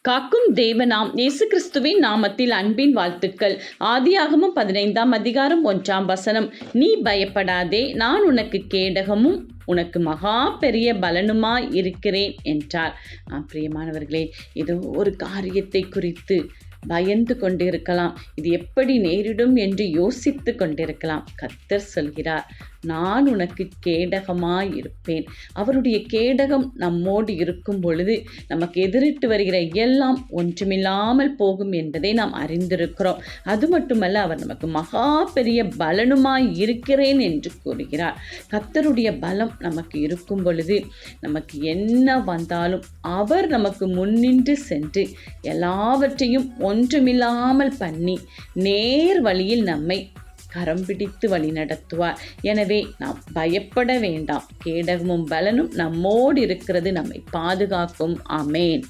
காக்கும் தேவனாம் இயேசு கிறிஸ்துவின் நாமத்தில் அன்பின் வாழ்த்துக்கள். ஆதியாகமம் 15ஆம் அதிகாரம் 1ஆம் வசனம். நீ பயப்படாதே, நான் உனக்கு கேடகமும் உனக்கு மகா பெரிய பலனுமாய் இருக்கிறேன் என்றார். பிரியமானவர்களே, இது ஒரு காரியத்தை குறித்து பயந்து கொண்டிருக்கலாம். இது எப்படி நேரிடும் என்று யோசித்து கொண்டிருக்கலாம். கர்த்தர் சொல்கிறார், நான் உனக்கு கேடகமாய் இருப்பேன். அவருடைய கேடகம் நம்மோடு இருக்கும் பொழுது நமக்கு எதிரிட்டு வருகிற எல்லாம் ஒன்றுமில்லாமல் போகும் என்பதை நாம் அறிந்திருக்கிறோம். அது மட்டுமல்ல, அவர் நமக்கு மகா பெரிய பலனுமாய் இருக்கிறேன் என்று கூறுகிறார். கர்த்தருடைய பலம் நமக்கு இருக்கும் பொழுது நமக்கு என்ன வந்தாலும் அவர் நமக்கு முன்னின்று சென்று எல்லாவற்றையும் ஒன்றுமில்லாமல் பண்ணி நேர் வழியில் நம்மை கரம் பிடித்து வழி நடத்துவார். எனவே நாம் பயப்பட வேண்டாம். கேடகமும் பலனும் நம்மோடு இருக்கிறது நம்மை பாதுகாக்கும். ஆமேன்.